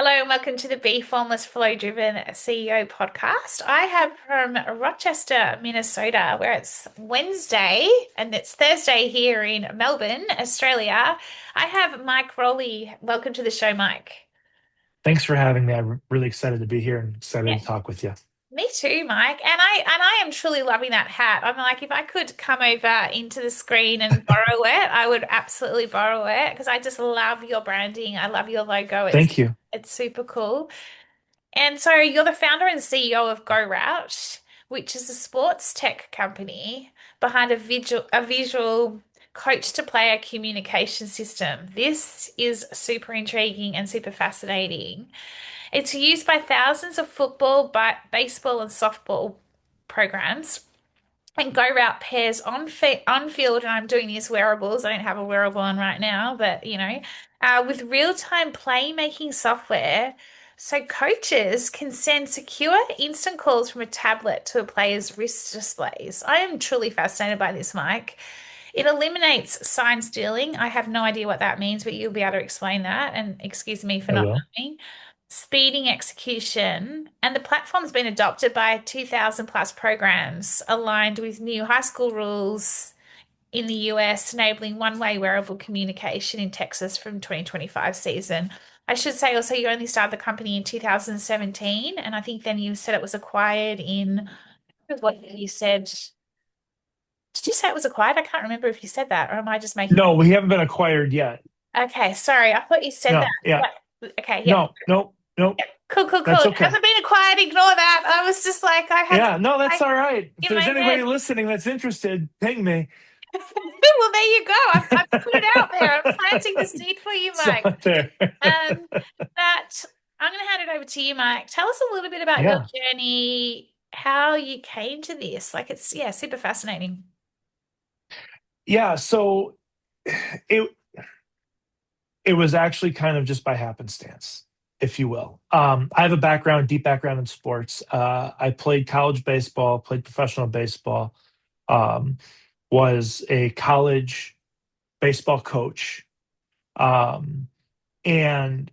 Hello and welcome to the Be Formless Flow Driven CEO podcast. I have from Rochester, Minnesota, where it's Wednesday and it's Thursday here in Melbourne, Australia. I have Mike Rolih. Welcome to the show, Mike. Thanks for having me. I'm really excited to be here and excited Yeah, to talk with you. me too, Mike. And I am truly loving that hat. I'm like, if I could come over into the screen and borrow it, I would absolutely borrow it because I just love your branding. I love your logo. It's Thank you. it's super cool. And so you're the founder and CEO of GoRout, which is a sports tech company behind a visual coach to player communication system. This is super intriguing and super fascinating. It's used by thousands of football, baseball, and softball programs. And GoRout pairs on field, and I'm doing these wearables. I don't have a wearable on right now, but with real-time playmaking software, so coaches can send secure instant calls from a tablet to a player's wrist displays. I am truly fascinated by this, Mike. It eliminates sign stealing. I have no idea what that means, but you'll be able to explain that. And excuse me for I not will. knowing. Speeding execution. And the platform's been adopted by 2,000 plus programs aligned with new high school rules in the US, enabling one-way wearable communication in Texas from 2025 season. I should say also you only started the company in 2017, and I think then you said it was acquired in what you said. Did you say it was acquired? I can't remember if you said that, or am I just making that? No, we haven't been acquired yet. Okay, sorry. I thought you said that. No, yeah. Okay, yeah. No, no, no. Cool, cool, cool. That's It okay. hasn't been acquired. Ignore that. I was just like, I had Yeah, no, that's like all right. If in my there's head. anybody listening that's interested, ping me. Well, there you go. I've put it out there. I'm planting the seed for you, It's Mike. out there. Um, that I'm going to hand it over to you, Mike. Tell us a little bit about your Yeah. journey, how you came to this. Like, it's yeah, super fascinating. Yeah, so it it was actually kind of just by happenstance, if you will. I have a deep background in sports. I played college baseball, played professional baseball, um, was a college baseball coach. Um, and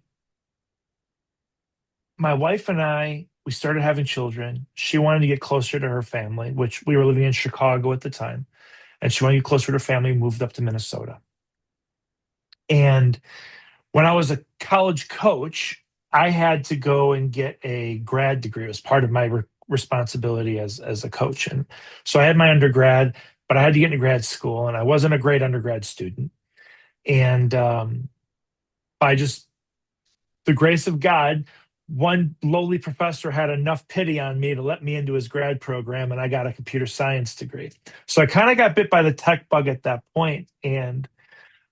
my wife and we started having children. She wanted to get closer to her family, which we were living in Chicago at the time. And she wanted to get closer to her family, moved up to Minnesota. And when I was a college coach, I had to go and get a grad degree. It was part of my responsibility as a coach. And so I had my undergrad, but I had to get into grad school, and I wasn't a great undergrad student. And by just the grace of God, one lowly professor had enough pity on me to let me into his grad program, and I got a computer science degree. So I kind of got bit by the tech bug at that point. And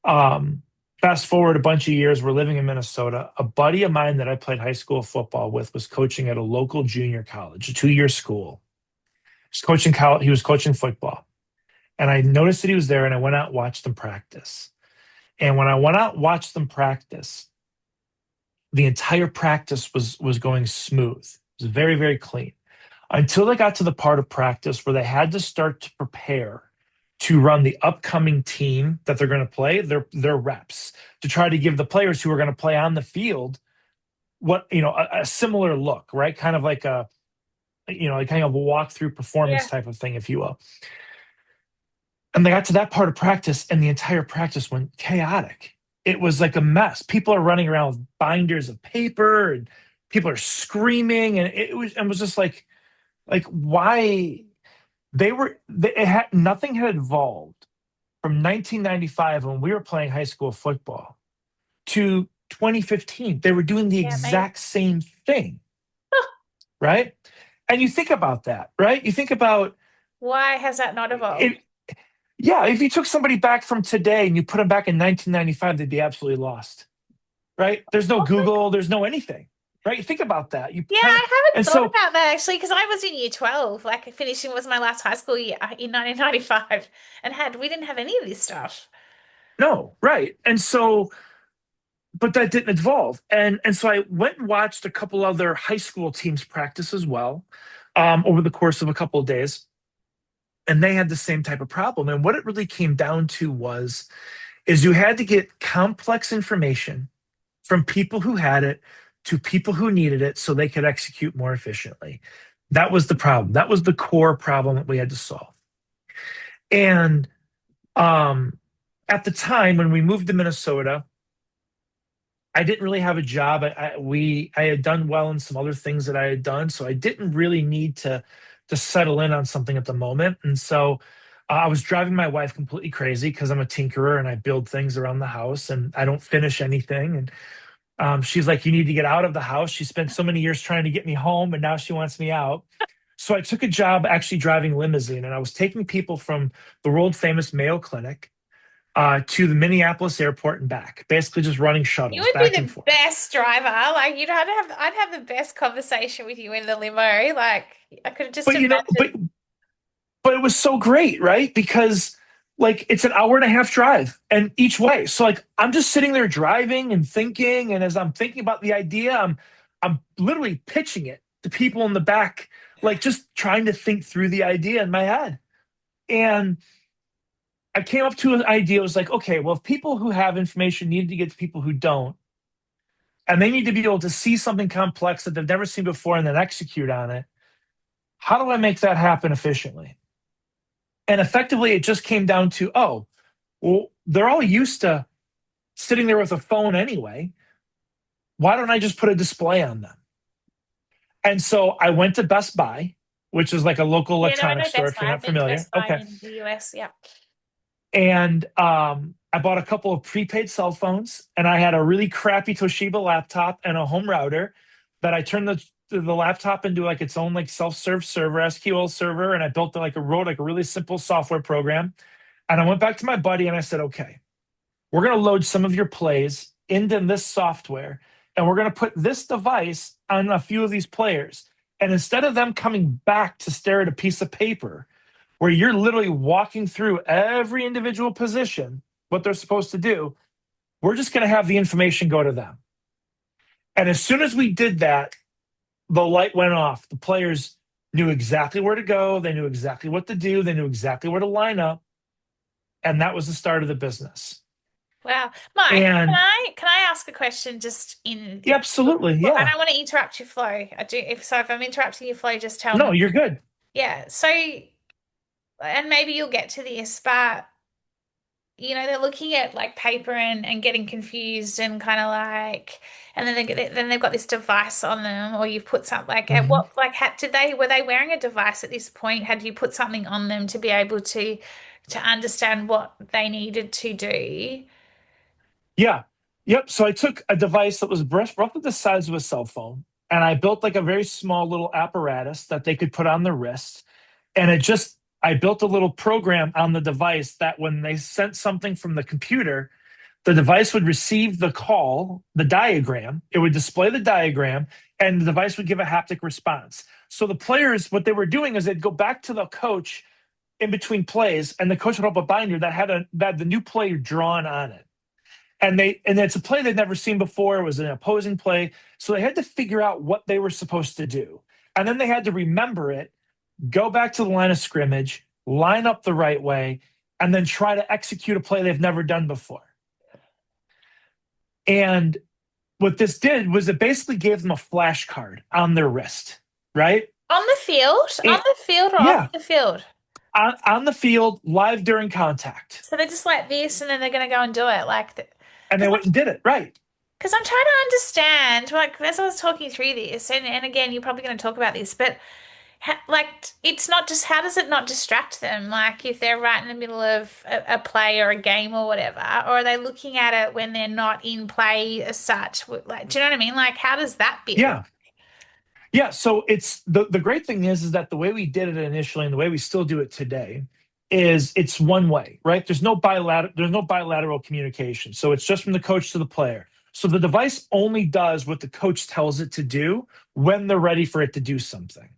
um, fast forward a bunch of years, we're living in Minnesota. A buddy of mine that I played high school football with was coaching at a local junior college, a 2-year school. He was coaching football. And I noticed that he was there, and I went out and watched them practice. And when I went out and watched them practice, the entire practice was going smooth. It was very, very clean until they got to the part of practice where they had to start to prepare to run the upcoming team that they're going to play, their reps, to try to give the players who are going to play on the field a similar look, right? Kind of like like kind of a walk through performance Yeah. type of thing, if you will. And they got to that part of practice, and the entire practice went chaotic. It was like a mess. People are running around with binders of paper, and people are screaming, and it was just like why nothing had evolved from 1995 when we were playing high school football to 2015. They were doing the Yeah, amazing. exact same thing, right? And you think about that, right? You think about Why has that not evolved? it. Yeah, if you took somebody back from today and you put them back in 1995, they'd be absolutely lost, right? There's no Google, there's no anything, right? You think about that. You Yeah, kind of, I haven't and thought so about that actually because I was in year 12. Like finishing was my last high school year in 1995 and had we didn't have any of this stuff. no, right. And so, but that didn't evolve. And so I went and watched a couple other high school teams practice as well, over the course of a couple of days. And they had the same type of problem. And what it really came down to is you had to get complex information from people who had it to people who needed it so they could execute more efficiently. That was the problem. That was the core problem that we had to solve. And um, at the time when we moved to Minnesota, I didn't really have a job. I had done well in some other things that I had done, so I didn't really need to settle in on something at the moment. And so I was driving my wife completely crazy because I'm a tinkerer and I build things around the house and I don't finish anything. And she's like, "You need to get out of the house." She spent so many years trying to get me home, and now she wants me out. So I took a job actually driving limousine, and I was taking people from the world famous Mayo Clinic to the Minneapolis airport and back, basically just running You shuttles would back be and the forth. best driver. Like I'd have the best conversation with you in the limo. Like I could just But imagine. but it was so great, right? Because like it's an hour and a half drive and each way. So like I'm just sitting there driving and thinking, and as I'm thinking about the idea, I'm literally pitching it to people in the back, like just trying to think through the idea in my head. And I came up to an idea. It was like, okay, well, if people who have information need to get to people who don't, and they need to be able to see something complex that they've never seen before and then execute on it, how do I make that happen efficiently? And effectively, it just came down to, oh, well, they're all used to sitting there with a phone anyway. Why don't I just put a display on them? And so I went to Best Buy, which is like a local Yeah, no, I electronics know store Best if you're Buy. not I've been to familiar. Best Buy Okay. in the US. Yeah. And I bought a couple of prepaid cell phones, and I had a really crappy Toshiba laptop and a home router that I turned the laptop into like its own like self-serve server, SQL server, and I built like a wrote like a really simple software program. And I went back to my buddy and I said, okay, we're going to load some of your plays into this software, and we're going to put this device on a few of these players. And instead of them coming back to stare at a piece of paper, where you're literally walking through every individual position, what they're supposed to do, we're just going to have the information go to them. And as soon as we did that, the light went off. The players knew exactly where to go. They knew exactly what to do. They knew exactly where to line up. And that was the start of the business. Wow. Mike, And can I ask a question just in yeah, absolutely. well, I Yeah. don't want to interrupt your flow. I do if I'm interrupting your flow, just tell No, me. you're good. Yeah. So and maybe you'll get to this, but they're looking at like paper and getting confused and kind of like, and then they've got this device on them, or you've put something like at Mhm. what like had did they were they wearing a device at this point? Had you put something on them to be able to understand what they needed to do? Yeah. Yep. So I took a device that was roughly the size of a cell phone, and I built like a very small little apparatus that they could put on their wrist. And I built a little program on the device that when they sent something from the computer, the device would receive the call, the diagram, it would display the diagram, and the device would give a haptic response. So the players, what they were doing is they'd go back to the coach in between plays, and the coach would hold up a binder that had the new player drawn on it. And it's a play they'd never seen before. It was an opposing play. So they had to figure out what they were supposed to do. And then they had to remember it, go back to the line of scrimmage, line up the right way, and then try to execute a play they've never done before. And what this did was it basically gave them a flashcard on their wrist, right? On And, the field or off yeah, the field? on the field, live during contact. So they're just like this, and then they're going to go and do it, like, And they because went and did it, right? I'm trying to understand, like, as I was talking through this, and again, you're probably going to talk about this, but like, it's not just how does it not distract them? Like, if they're right in the middle of a play or a game or whatever, or are they looking at it when they're not in play as such? Like, do you know what I mean? Like, how does that bit work? Yeah. Yeah, so it's the great thing is that the way we did it initially and the way we still do it today is it's one way, right? There's no bilateral communication. So it's just from the coach to the player. So the device only does what the coach tells it to do when they're ready for it to do something.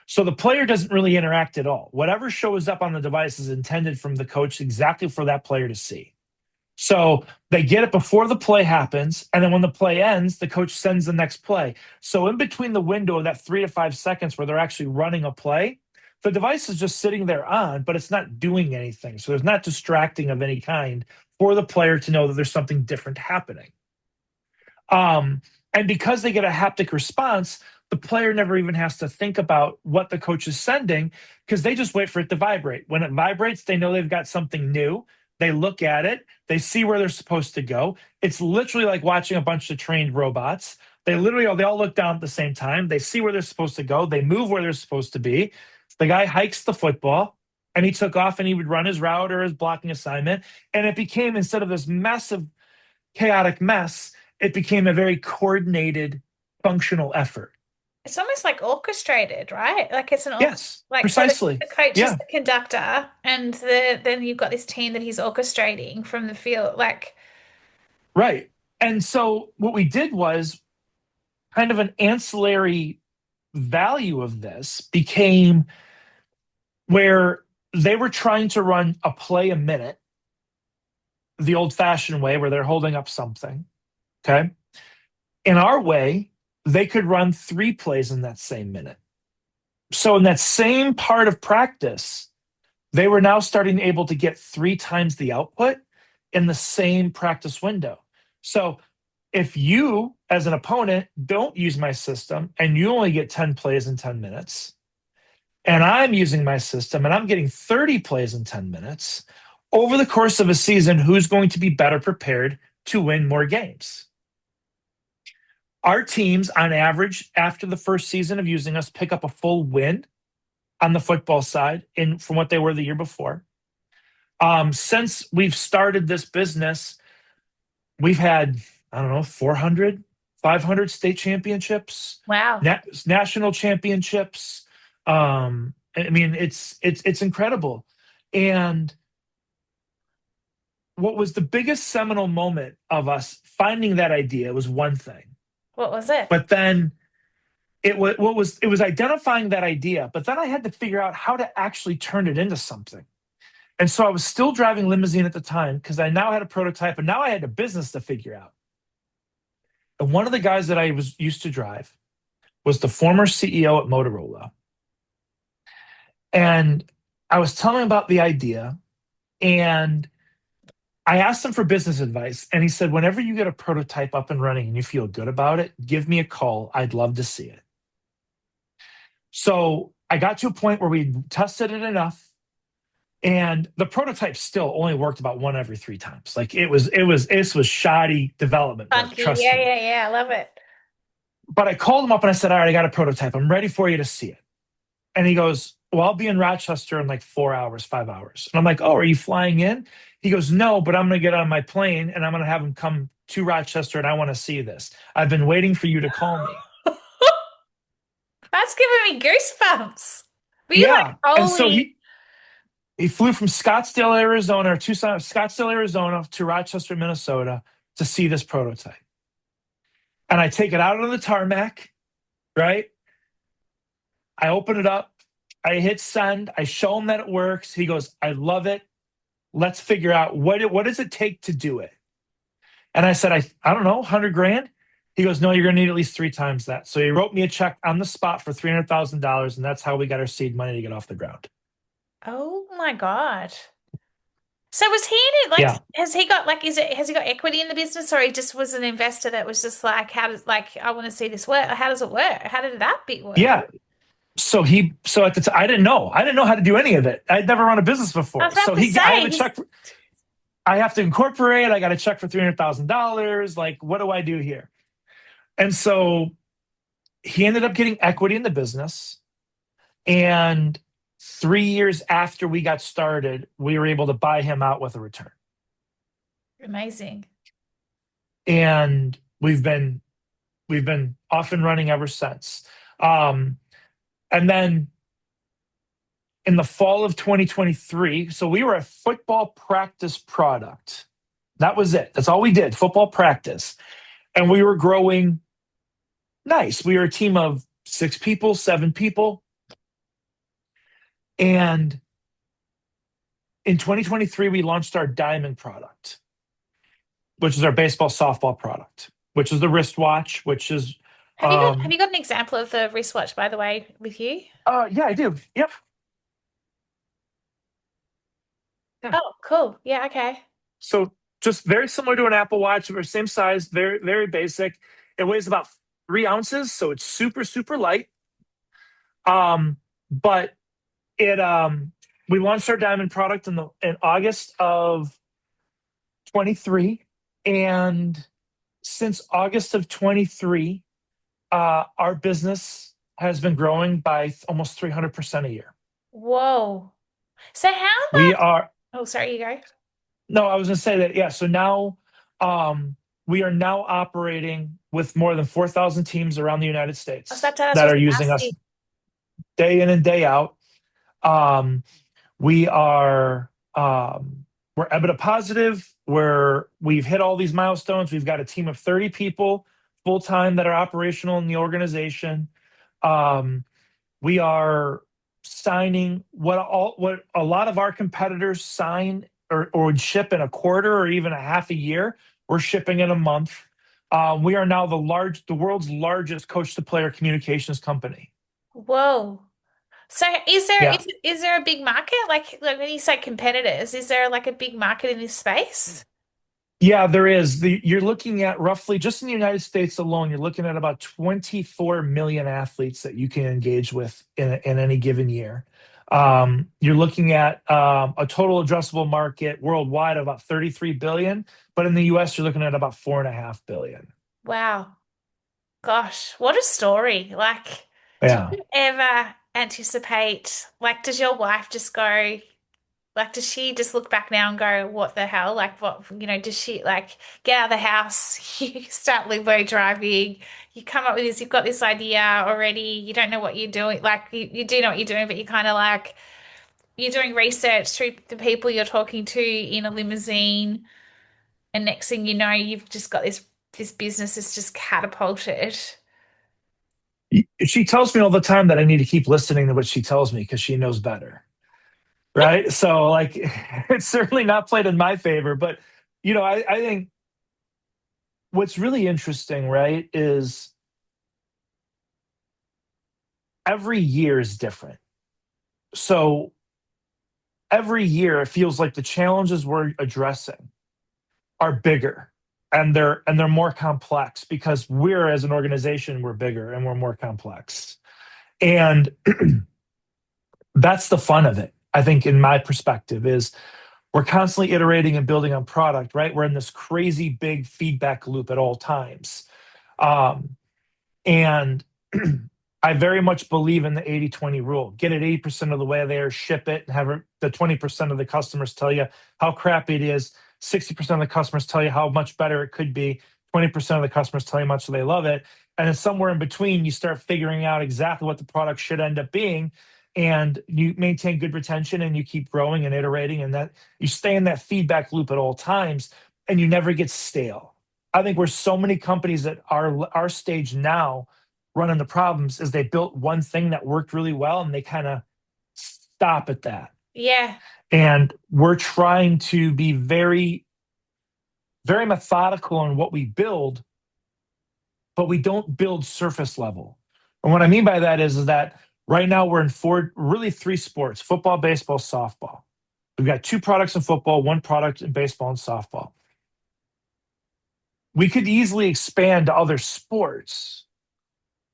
So the player doesn't really interact at all. Whatever shows up on the device is intended from the coach exactly for that player to see. So they get it before the play happens. And then when the play ends, the coach sends the next play. So in between the window of that 3 to 5 seconds where they're actually running a play, the device is just sitting there on, but it's not doing anything. So there's not distracting of any kind for the player to know that there's something different happening. Um, And because they get a haptic response, the player never even has to think about what the coach is sending because they just wait for it to vibrate. When it vibrates, they know they've got something new. They look at it, they see where they're supposed to go. It's literally like watching a bunch of trained robots. They all look down at the same time. They see where they're supposed to go. They move where they're supposed to be. The guy hikes the football and he took off and he would run his route or his blocking assignment. And it became, instead of this massive chaotic mess, it became a very coordinated, functional effort. It's almost like orchestrated, right? Like it's an Yes, like so precisely. the coach is Yeah, the conductor and then you've got this team that he's orchestrating from the field. Like, right. And so what we did was kind of an ancillary value of this became where they were trying to run a play a minute the old fashioned way where they're holding up something. Okay. In our way, they could run 3 plays in that same minute. So in that same part of practice, they were now starting able to get 3 times the output in the same practice window. So if you, as an opponent, don't use my system and you only get 10 plays in 10 minutes, and I'm using my system and I'm getting 30 plays in 10 minutes, over the course of a season, who's going to be better prepared to win more games? Our teams, on average, after the first season of using us, pick up a full win on the football side in from what they were the year before. Since we've started this business, we've had, I don't know, 400, 500 state championships, wow. national championships. I mean, it's incredible. And what was the biggest seminal moment of us finding that idea was one thing, What was it? but then it was identifying that idea, but then I had to figure out how to actually turn it into something. And so I was still driving limousine at the time because I now had a prototype and now I had a business to figure out. And one of the guys that I was used to drive was the former CEO at Motorola. And I was telling him about the idea and I asked him for business advice. And he said, whenever you get a prototype up and running and you feel good about it, give me a call. I'd love to see it. So I got to a point where we tested it enough. And the prototype still only worked about one every 3 times. Like this was shoddy development work, Funky. trust Yeah, me. yeah, yeah. I love it. But I called him up and I said, all right, I got a prototype. I'm ready for you to see it. And he goes, well, I'll be in Rochester in like 4 hours, 5 hours. And I'm like, oh, are you flying in? He goes, no, but I'm going to get on my plane and I'm going to have him come to Rochester and I want to see this. I've been waiting for you to call me. That's giving me goosebumps. Were you like Yeah. And so holy? he flew from Scottsdale, Arizona, or Tucson, Scottsdale, Arizona to Rochester, Minnesota to see this prototype. And I take it out on the tarmac, right? I open it up. I hit send. I show him that it works. He goes, I love it. Let's figure out what does it take to do it? And I said, I don't know, 100 grand. He goes, no, you're going to need at least 3 times that. So he wrote me a check on the spot for $300,000. And that's how we got our seed money to get off the ground. Oh my God. So was he in it? Like, Yeah. has he got like, has he got equity in the business, or he just was an investor that was just like, how does like I want to see this work? How does it work? How did that bit work? Yeah. So at the time, I didn't know. I didn't know how to do any of it. I'd never run a business I before. was about to I have say a he's check. I have to incorporate. I got a check for $300,000. Like, what do I do here? And so he ended up getting equity in the business. And 3 years after we got started, we were able to buy him out with a return. amazing. And we've been off and running ever since. Um, and then in the fall of 2023, so we were a football practice product. That was it. That's all we did, football practice. And we were growing nice. We were a team of 6 people, 7 people. And in 2023, we launched our Diamond product, which is our baseball softball product, which is the wristwatch, which is, Have you got an example of the wristwatch, by the way, with you? yeah, I do. Yep. Yeah. Oh, cool. Yeah, okay. So just very similar to an Apple Watch, we're same size, very, very basic. It weighs about 3 ounces, so it's super, super light. But it we launched our diamond product in August of 23, and since August of 23, our business has been growing by almost 300% a year. Whoa. So how We much? are Oh, sorry, you go. No, I was going to say that, yeah. So now we are now operating with more than 4,000 teams around the United I was about States to ask, that what's are using us massive? day in and day out. Um, we are we're EBITDA positive. We've hit all these milestones. We've got a team of 30 people full time that are operational in the organization. Um, we are signing what a lot of our competitors sign or would ship in a quarter or even a half a year. We're shipping in a month. We are now the world's largest coach to player communications company. Whoa. So Yeah. is there a big market? Like when you say competitors, is there like a big market in this space? Yeah, there is. You're looking at roughly, just in the United States alone, you're looking at about 24 million athletes that you can engage with in any given year. You're looking at a total addressable market worldwide of about 33 billion, but in the US, you're looking at about 4.5 billion. Wow. Gosh, what a story. Like, do Yeah. you ever anticipate, like, does your wife just go, like, does she just look back now and go, what the hell? Like, does she like get out of the house, you start limo driving, you come up with this, you've got this idea already, you don't know what you're doing. Like, you do know what you're doing, but you kind of like, you're doing research through the people you're talking to in a limousine. And next thing you know, you've just got this business that's just catapulted. She tells me all the time that I need to keep listening to what she tells me because she knows better. Right. So, like, it's certainly not played in my favor, but, I think what's really interesting, right, is every year is different. So every year it feels like the challenges we're addressing are bigger and they're more complex because we're as an organization we're bigger and we're more complex. And that's the fun of it. I think in my perspective is we're constantly iterating and building on product, right? We're in this crazy big feedback loop at all times. Um, And I very much believe in the 80-20 rule. Get it 80% of the way there, ship it, and have the 20% of the customers tell you how crappy it is. 60% of the customers tell you how much better it could be. 20% of the customers tell you how much they love it. And then somewhere in between, you start figuring out exactly what the product should end up being. And you maintain good retention and you keep growing and iterating, and that you stay in that feedback loop at all times and you never get stale. I think we're so many companies that are our stage now running the problems is they built one thing that worked really well and they kind of stop at that. Yeah. And we're trying to be very, very methodical in what we build, but we don't build surface level. And what I mean by that is that right now we're in really three sports: football, baseball, softball. We've got two products in football, one product in baseball and softball. We could easily expand to other sports,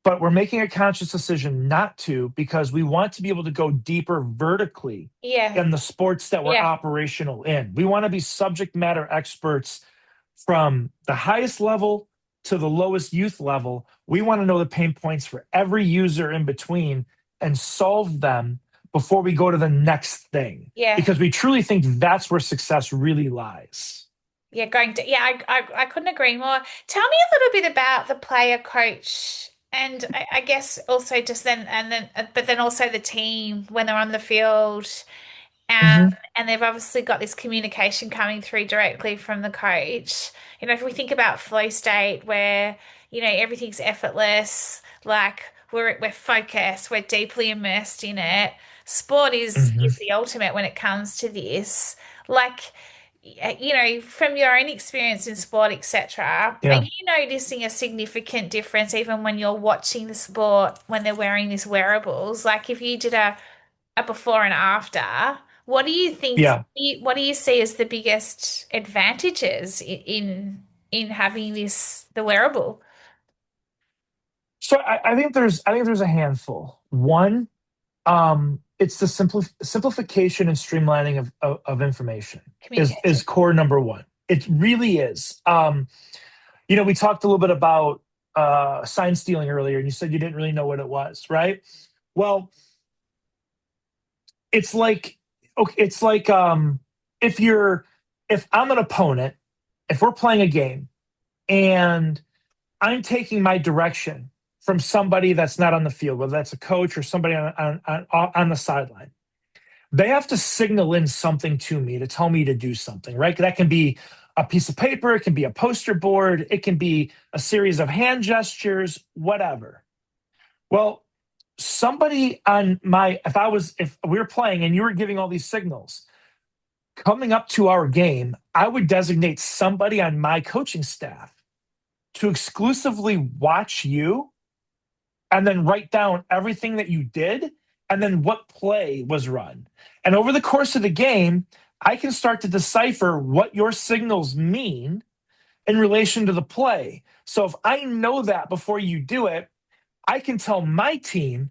but we're making a conscious decision not to because we want to be able to go deeper vertically Yeah. in the sports that we're Yeah. operational in. We want to be subject matter experts from the highest level to the lowest youth level. We want to know the pain points for every user in between and solve them before we go to the next thing Yeah. because we truly think that's where success really lies. Yeah. I couldn't agree more. Tell me a little bit about the player coach and I guess also just but then also the team when they're on the field. Um, Mhm. and they've obviously got this communication coming through directly from the coach. If we think about flow state where, everything's effortless, like we're focused, we're deeply immersed in it. Sport is Mhm. the ultimate when it comes to this. Like, from your own experience in sport, etc., are Yeah. you noticing a significant difference even when you're watching the sport when they're wearing these wearables? Like if you did a before and after. What do you think? Yeah. What do you see as the biggest advantages in having the wearable? So I think there's a handful. One, it's the simplification and streamlining of information is Communication. core number one. It really is. We talked a little bit about sign stealing earlier, and you said you didn't really know what it was, right? Well, it's like okay, it's like if you're if I'm an opponent, if we're playing a game and I'm taking my direction from somebody that's not on the field, whether that's a coach or somebody on the sideline. They have to signal in something to me to tell me to do something, right? That can be a piece of paper, it can be a poster board, it can be a series of hand gestures, whatever. Well, somebody on my if we were playing and you were giving all these signals, coming up to our game, I would designate somebody on my coaching staff to exclusively watch you and then write down everything that you did and then what play was run. And over the course of the game, I can start to decipher what your signals mean in relation to the play. So if I know that before you do it, I can tell my team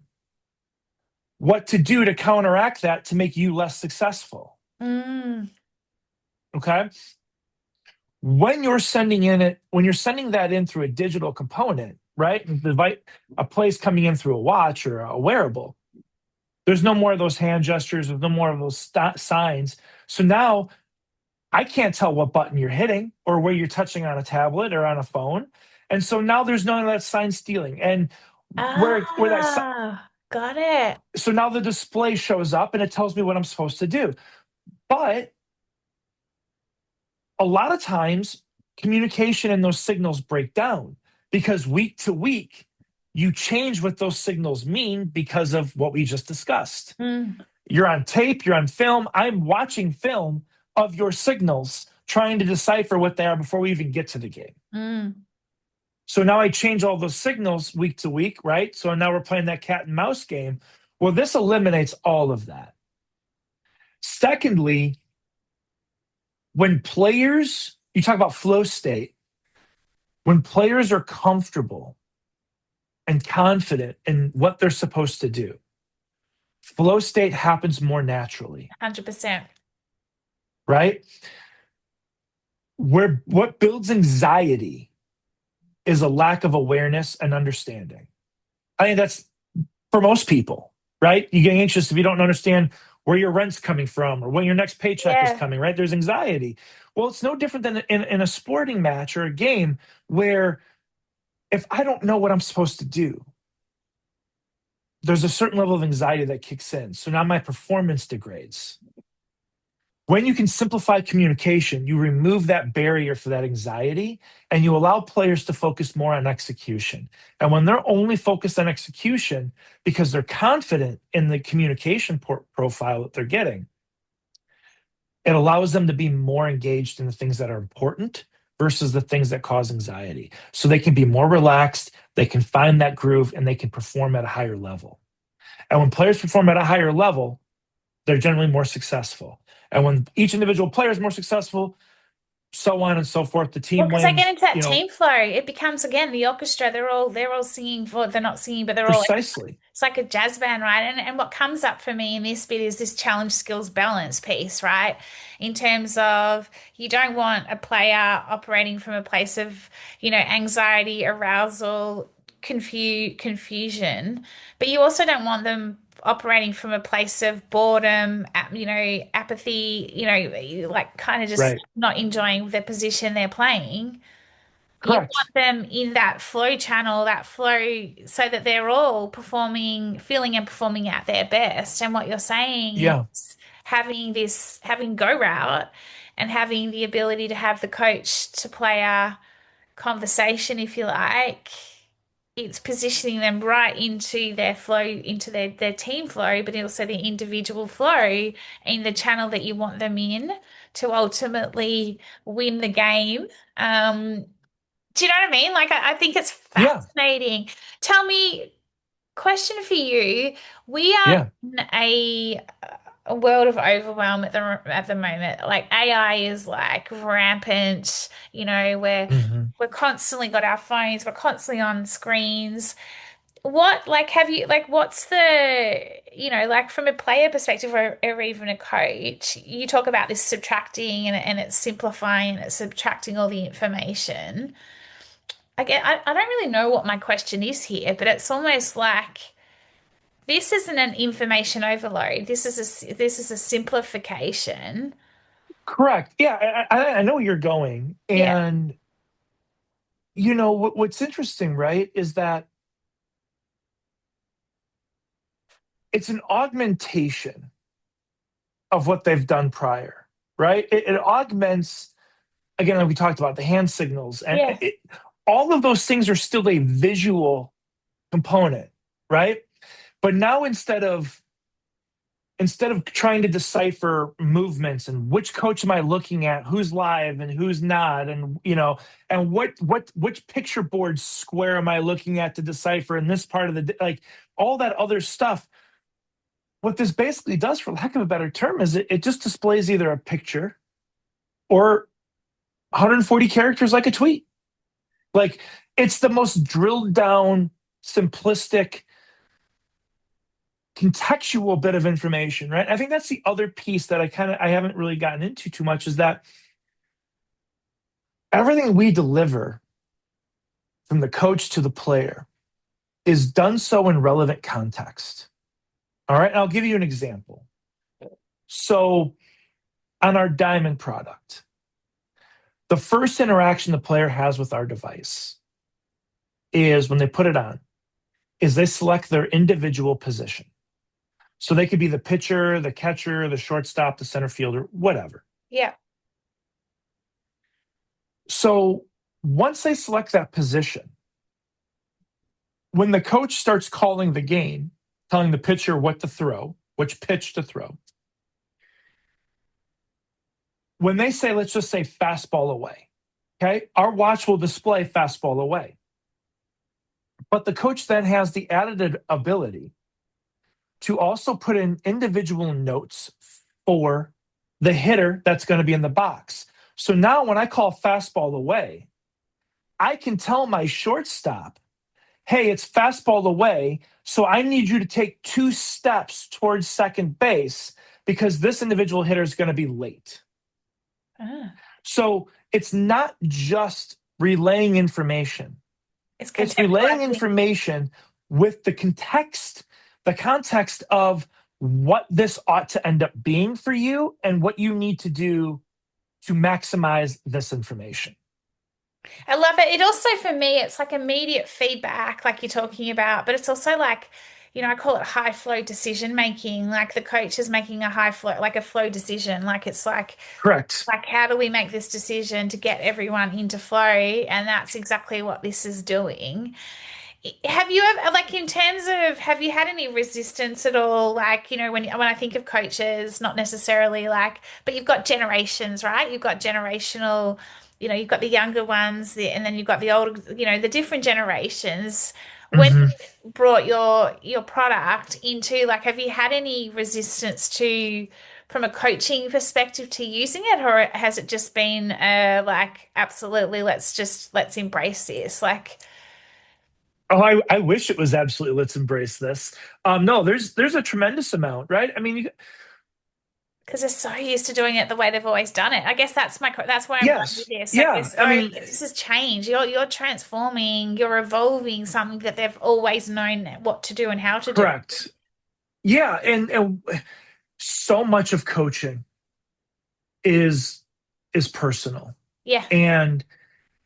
what to do to counteract that to make you less successful. Mm, Okay. When you're sending that in through a digital component, right? A play's coming in through a watch or a wearable. There's no more of those hand gestures. There's no more of those signs. So now I can't tell what button you're hitting or where you're touching on a tablet or on a phone. And so now there's none of that sign stealing. And where that got it. so now the display shows up and it tells me what I'm supposed to do. But a lot of times communication and those signals break down because week to week you change what those signals mean because of what we just discussed. Mm, You're on tape, you're on film. I'm watching film of your signals, trying to decipher what they are before we even get to the game. mm. So now I change all those signals week to week, right? So now we're playing that cat and mouse game. Well, this eliminates all of that. Secondly, you talk about flow state, when players are comfortable and confident in what they're supposed to do, flow state happens more naturally, 100%. right? What builds anxiety is a lack of awareness and understanding. I think that's for most people, right? You get anxious if you don't understand where your rent's coming from or when your next paycheck is Yeah. coming, right? There's anxiety. Well, it's no different than in a sporting match or a game where if I don't know what I'm supposed to do, there's a certain level of anxiety that kicks in. So now my performance degrades. When you can simplify communication, you remove that barrier for that anxiety and you allow players to focus more on execution. And when they're only focused on execution because they're confident in the communication profile that they're getting, it allows them to be more engaged in the things that are important versus the things that cause anxiety. So they can be more relaxed, they can find that groove, and they can perform at a higher level. And when players perform at a higher level, they're generally more successful. And when each individual player is more successful, so on and so forth, the Well, team because they get wins, into that team flow, it becomes again the orchestra. They're all singing for they're not singing, but they're all precisely. it's like a jazz band, right? And what comes up for me in this bit is this challenge skills balance piece, right? In terms of you don't want a player operating from a place of, anxiety, arousal, confusion, but you also don't want them operating from a place of boredom, apathy, like kind of just Right. not enjoying the position they're playing. You Correct. want them in that flow channel, that flow, so that they're all feeling and performing at their best. And what you're saying Yeah. is having go route and having the ability to have the coach to play a conversation, if you like. It's positioning them right into their flow, into their team flow, but also their individual flow in the channel that you want them in to ultimately win the game. Do you know what I mean? Like, I think it's Yeah. fascinating. Tell me, question for you. We are Yeah. in a a world of overwhelm at the moment. Like AI is like rampant, Hmm. we're constantly got our phones, we're constantly on screens. What, like, have you, like, what's the, like from a player perspective or even a coach, you talk about this subtracting and it's simplifying and it's subtracting all the information. I don't really know what my question is here, but it's almost like this isn't an information overload. This is a simplification. Correct. Yeah, I know where you're going. Yeah. And, what's interesting, right, is that it's an augmentation of what they've done prior, right? It augments, again, like we talked about, the hand signals, and Yeah. all of those things are still a visual component, right? But now instead of trying to decipher movements and which coach am I looking at, who's live and who's not, and and which picture board square am I looking at to decipher in this part of like all that other stuff. What this basically does, for lack of a better term, is it just displays either a picture or 140 characters like a tweet. Like, it's the most drilled down, simplistic, contextual bit of information, right? I think that's the other piece that I haven't really gotten into too much, is that everything we deliver from the coach to the player is done so in relevant context. All right, I'll give you an example. So on our Diamond product, the first interaction the player has with our device is when they put it on, is they select their individual position. So they could be the pitcher, the catcher, the shortstop, the center fielder, whatever. Yeah. So once they select that position, when the coach starts calling the game, telling the pitcher what to throw, which pitch to throw, when they say, let's just say fastball away, okay, our watch will display fastball away. But the coach then has the added ability to also put in individual notes for the hitter that's going to be in the box. So now when I call fastball away, I can tell my shortstop, hey, it's fastball away. So I need you to take 2 steps towards second base because this individual hitter is going to be late. Ah, So it's not just relaying information, it's it's relaying contextualizing. information with the context of what this ought to end up being for you and what you need to do to maximize this information. I love it. It also, for me, it's like immediate feedback, like you're talking about, but it's also like, I call it high flow decision making. Like the coach is making a high flow, like a flow decision. Like it's Correct. like how do we make this decision to get everyone into flow? And that's exactly what this is doing. Have you ever, like, in terms of, have you had any resistance at all? Like, when I think of coaches, not necessarily like, but you've got generations, right? You've got generational, you've got the younger ones, and then you've got the older, the different generations. When Mm-hmm. you brought your product into, like, have you had any resistance to, from a coaching perspective, to using it, or has it just been like, absolutely, let's embrace this, like? Oh, I wish it was absolutely let's embrace this. No, there's a tremendous amount, right? I mean, Because they're so used to doing it the way they've always done it. I guess that's where I'm going with yes, this. Like yeah. I mean, this is change. You're transforming, you're evolving something that they've always known what to do and how to do. correct. Yeah, and so much of coaching is is personal, Yeah. and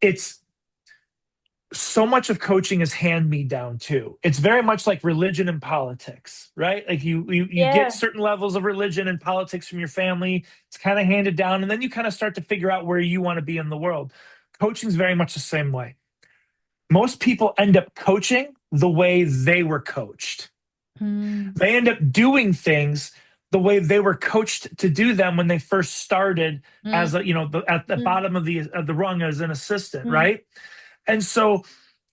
it's so much of coaching is hand me down too. It's very much like religion and politics, right? Like you get Yeah. certain levels of religion and politics from your family. It's kind of handed down, and then you kind of start to figure out where you want to be in the world. Coaching is very much the same way. Most people end up coaching the way they were coached. Mm, They end up doing things the way they were coached to do them when they first started mm, as at the mm, bottom of the rung as an assistant, mm. right? And so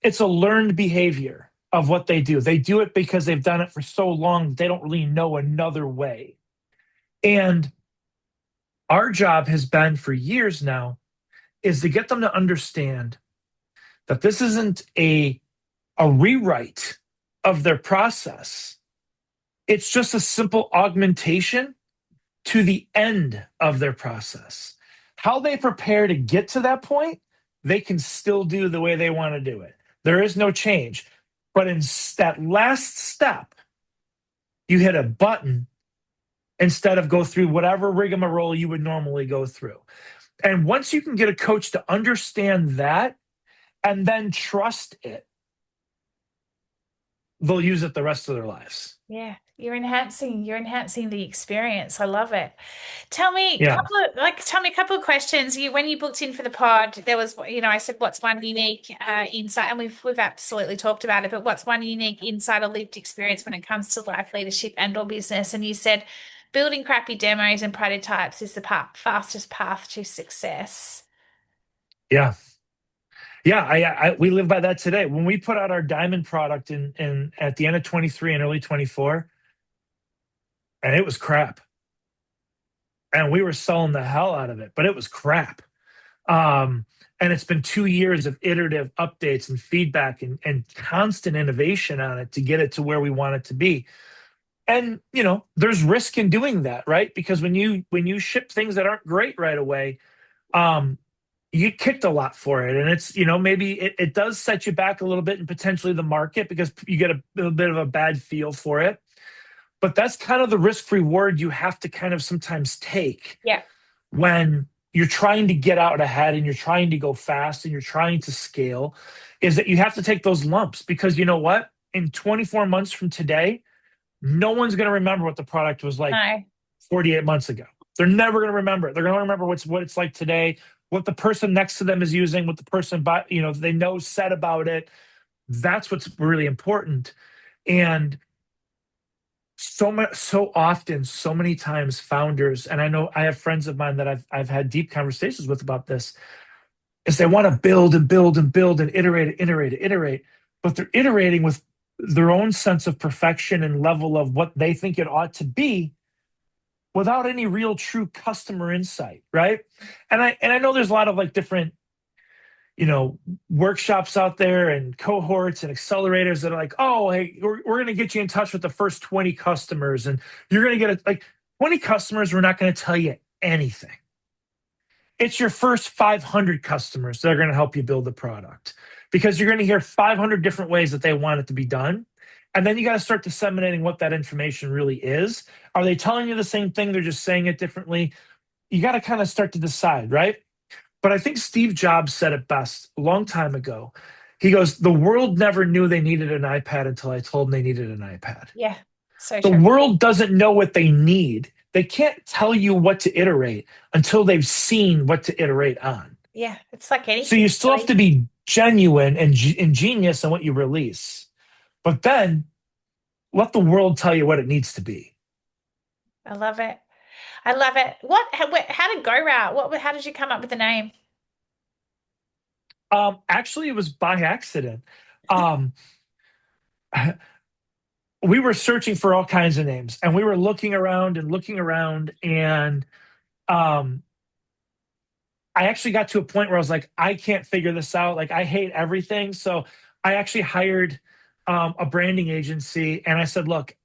it's a learned behavior of what they do. They do it because they've done it for so long, they don't really know another way. And our job has been for years now is to get them to understand that this isn't a rewrite of their process. It's just a simple augmentation to the end of their process. How they prepare to get to that point, they can still do the way they want to do it. There is no change. But in that last step, you hit a button instead of go through whatever rigmarole you would normally go through. And once you can get a coach to understand that and then trust it, they'll use it the rest of their lives. Yeah, you're enhancing the experience. I love it. Tell me, Yeah. tell me a couple of questions. When you booked in for the pod, there was, I said, what's one unique insight, and we've absolutely talked about it, but what's one unique insight or lived experience when it comes to life leadership and or business? And you said building crappy demos and prototypes is the fastest path to success. Yeah. Yeah, we live by that today. When we put out our diamond product in at the end of 23 and early 24, and it was crap. And we were selling the hell out of it, but it was crap. And it's been 2 years of iterative updates and feedback and constant innovation on it to get it to where we want it to be. And there's risk in doing that, right? Because when you ship things that aren't great right away, um, you get kicked a lot for it. And it's, maybe it does set you back a little bit in potentially the market because you get a little bit of a bad feel for it. But that's kind of the risk reward you have to kind of sometimes take Yeah. when you're trying to get out ahead and you're trying to go fast and you're trying to scale, is that you have to take those lumps because you know what? In 24 months from today, no one's going to remember what the product was like No. 48 months ago. They're never going to remember it. They're going to remember what it's like today, what the person next to them is using, what the person they know said about it. That's what's really important. And so often, so many times, founders, and I know I have friends of mine that I've had deep conversations with about this, is they want to build and build and build and iterate, but they're iterating with their own sense of perfection and level of what they think it ought to be without any real true customer insight, right? And I know there's a lot of like different workshops out there and cohorts and accelerators that are like, oh, hey, we're going to get you in touch with the first 20 customers and you're going to get like 20 customers. We're not going to tell you anything. It's your first 500 customers that are going to help you build the product because you're going to hear 500 different ways that they want it to be done. And then you got to start disseminating what that information really is. Are they telling you the same thing? They're just saying it differently. You got to kind of start to decide, right? But I think Steve Jobs said it best a long time ago. He goes, the world never knew they needed an iPad until I told them they needed an iPad. Yeah. So The true. world doesn't know what they need. They can't tell you what to iterate until they've seen what to iterate on. Yeah. It's like So anything, you still have really. to be genuine and ingenious in what you release. But then let the world tell you what it needs to be. I love it. I love it. How did GoRout? How did you come up with the name? Actually, it was by accident. Um, we were searching for all kinds of names and we were looking around and looking around and um, I actually got to a point where I was like, I can't figure this out. Like I hate everything. So I actually hired a branding agency and I said, look,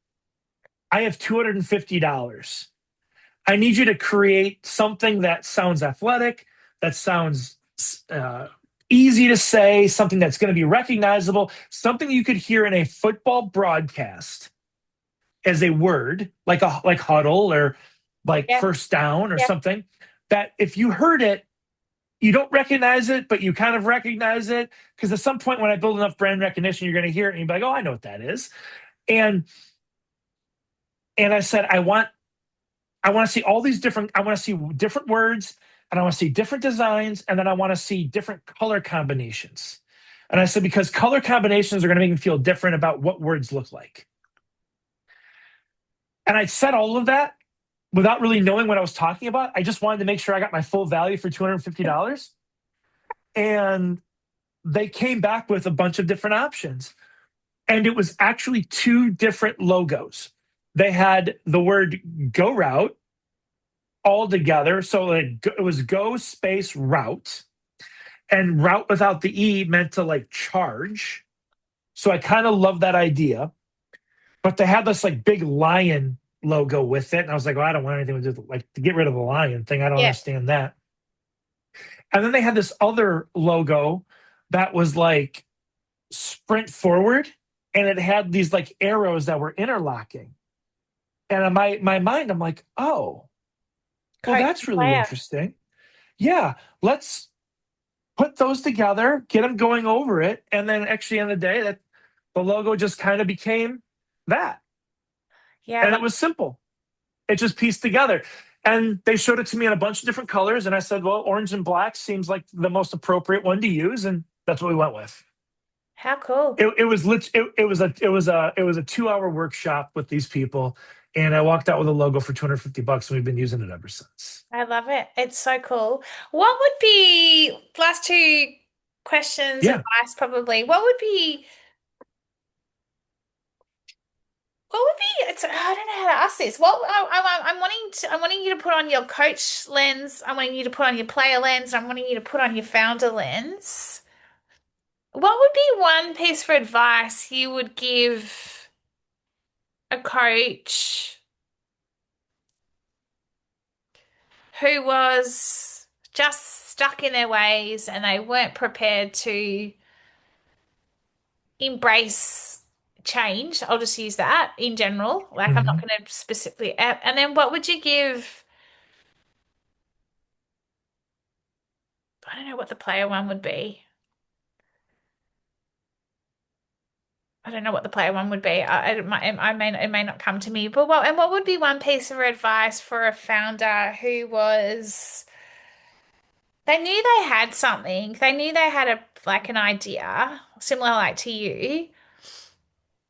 I have $250. I need you to create something that sounds athletic, that sounds uh, easy to say, something that's going to be recognizable, something you could hear in a football broadcast as a word, like huddle or like Yeah. first down or Yeah. something. That if you heard it, you don't recognize it, but you kind of recognize it because at some point when I build enough brand recognition, you're going to hear it and you'll be like, "Oh, I know what that is." And I said, I want to see all these different. I want to see different words, and I want to see different designs, and then I want to see different color combinations. And I said because color combinations are going to make me feel different about what words look like. And I said all of that without really knowing what I was talking about. I just wanted to make sure I got my full value for $250. And they came back with a bunch of different options. And it was actually two different logos. They had the word GoRout all together. So like it was go space route, and route without the E meant to like charge. So I kind of love that idea. But they had this like big lion logo with it. And I was like, well, I don't want anything to do with like to get rid of the lion thing. I don't Yeah. understand that. And then they had this other logo that was like sprint forward, and it had these like arrows that were interlocking. And in my mind, I'm like, oh, well, Coach that's and really player. interesting. Yeah, let's put those together, get them going over it, and then actually, end of the day, that the logo just kind of became that, Yeah, I and love it was simple. It just pieced together. And they showed it to me in a bunch of different colors, and I said, well, orange and black seems like the most appropriate one to use, and that's what we went with. how cool. It was it was a 2 hour workshop with these people, and I walked out with a logo for $250, and we've been using it ever since. I love it. It's so cool. What would be last two questions, Yeah. advice probably? What would be it's I don't know how to ask this. I'm wanting you to put on your coach lens. I'm wanting you to put on your player lens. I'm wanting you to put on your founder lens. What would be one piece of advice you would give a coach who was just stuck in their ways and they weren't prepared to embrace change? I'll just use that in general. Like I'm not Mhm. going to specifically. And then what would you give? I don't know what the player one would be. I don't know what the player one would be. It may not come to me. But what would be one piece of advice for a founder who was they knew they had something. They knew they had an idea similar like to you,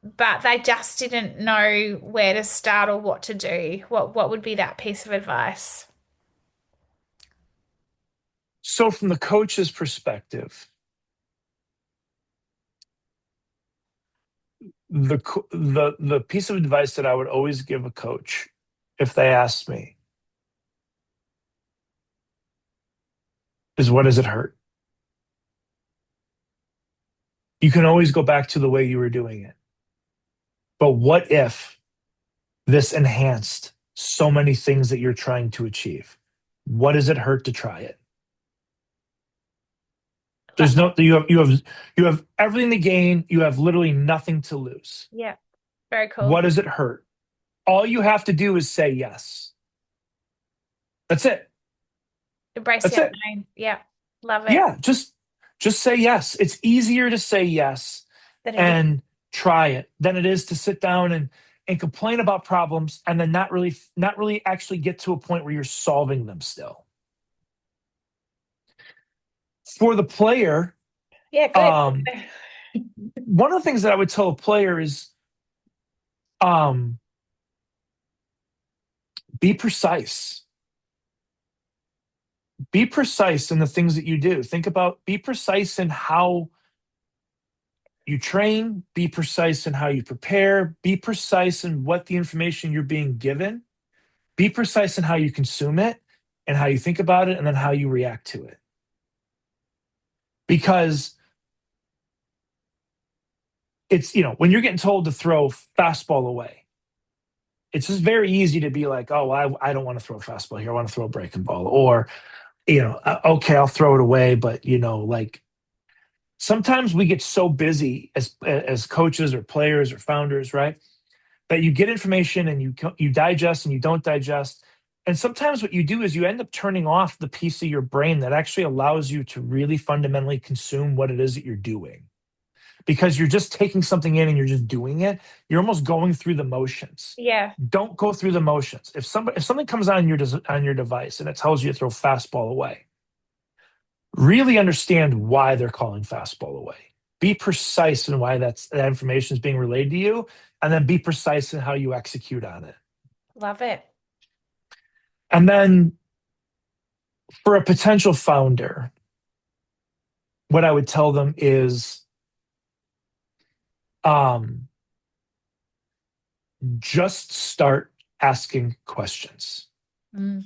but they just didn't know where to start or what to do. What would be that piece of advice? So, from the coach's perspective, the piece of advice that I would always give a coach if they asked me is, what does it hurt? You can always go back to the way you were doing it. But what if this enhanced so many things that you're trying to achieve? What does it hurt to try it? Love There's no you have everything to gain, you have literally nothing to lose. Yeah, very cool. What does it hurt? All you have to do is say yes. That's it. Embrace That's the it. unknown. Yeah, love it. Yeah, just say yes. It's easier to say yes Than it is. and try it than it is to sit down and complain about problems and then not really actually get to a point where you're solving them still. For the player, Yeah, good. um, one of the things that I would tell a player is, um, be precise. Be precise in the things that you do. Be precise in how you train, be precise in how you prepare, be precise in what the information you're being given, be precise in how you consume it and how you think about it and then how you react to it. Because when you're getting told to throw fastball away, it's just very easy to be like, oh, I don't want to throw a fastball here. I want to throw a breaking ball. Or, okay, I'll throw it away. But, like sometimes we get so busy as coaches or players or founders, right? That you get information and you digest and you don't digest. And sometimes what you do is you end up turning off the piece of your brain that actually allows you to really fundamentally consume what it is that you're doing. Because you're just taking something in and you're just doing it. You're almost going through the motions. Yeah, Don't go through the motions. If something comes on your device and it tells you to throw fastball away, really understand why they're calling fastball away. Be precise in why that information is being relayed to you, and then be precise in how you execute on it. love it. And then for a potential founder, what I would tell them is, um, just start asking questions. Mm.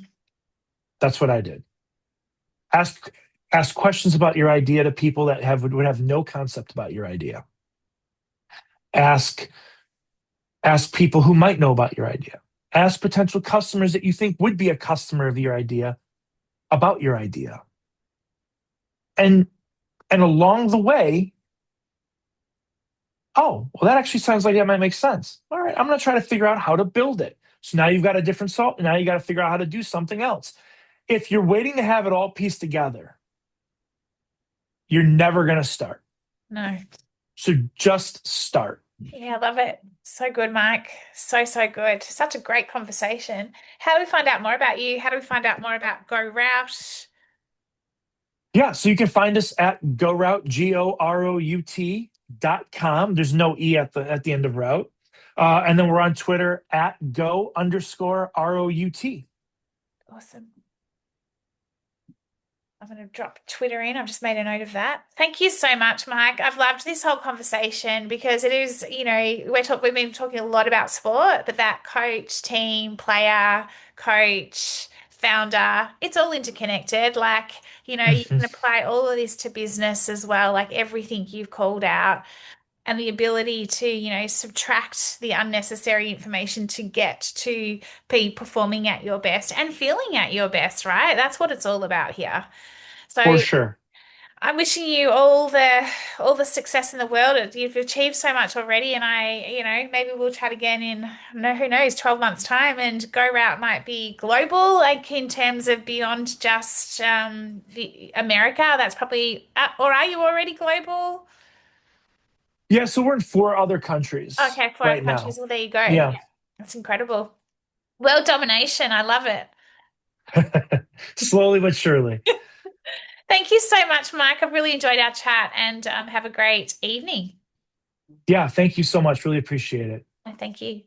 That's what I did. Ask ask questions about your idea to people that would have no concept about your idea. Ask ask people who might know about your idea. Ask potential customers that you think would be a customer of your idea about your idea. And and along the way, oh, well, that actually sounds like that might make sense. All right, I'm going to try to figure out how to build it. So now you've got a different salt. Now you got to figure out how to do something else. If you're waiting to have it all pieced together, you're never going to start. No. So just start. Yeah, I love it. So good, Mike. So, so good. Such a great conversation. How do we find out more about you? How do we find out more about GoRout? Yeah, so you can find us at GoRout, GOROUT.com. There's no E at the end of route. And then we're on Twitter at go_ROUT. Awesome. I'm going to drop Twitter in. I've just made a note of that. Thank you so much, Mike. I've loved this whole conversation because it is, we've been talking a lot about sport, but that coach, team, player, coach, founder, it's all interconnected. Like, you Mhm. can apply all of this to business as well, like everything you've called out, and the ability to, subtract the unnecessary information to get to be performing at your best and feeling at your best, right? That's what it's all about here. For So sure. I'm wishing you all the success in the world. You've achieved so much already, and maybe we'll chat again in no who knows 12 months time, and Go Route might be global, like in terms of beyond just the America. That's probably or are you already global? Yeah, so we're in 4 other countries Okay, foreign right countries. now. Well, there you go. Yeah. That's incredible. World domination. I love it. Slowly but surely. Thank you so much, Mike. I've really enjoyed our chat, and have a great evening. Yeah, thank you so much. Really appreciate it. And thank you.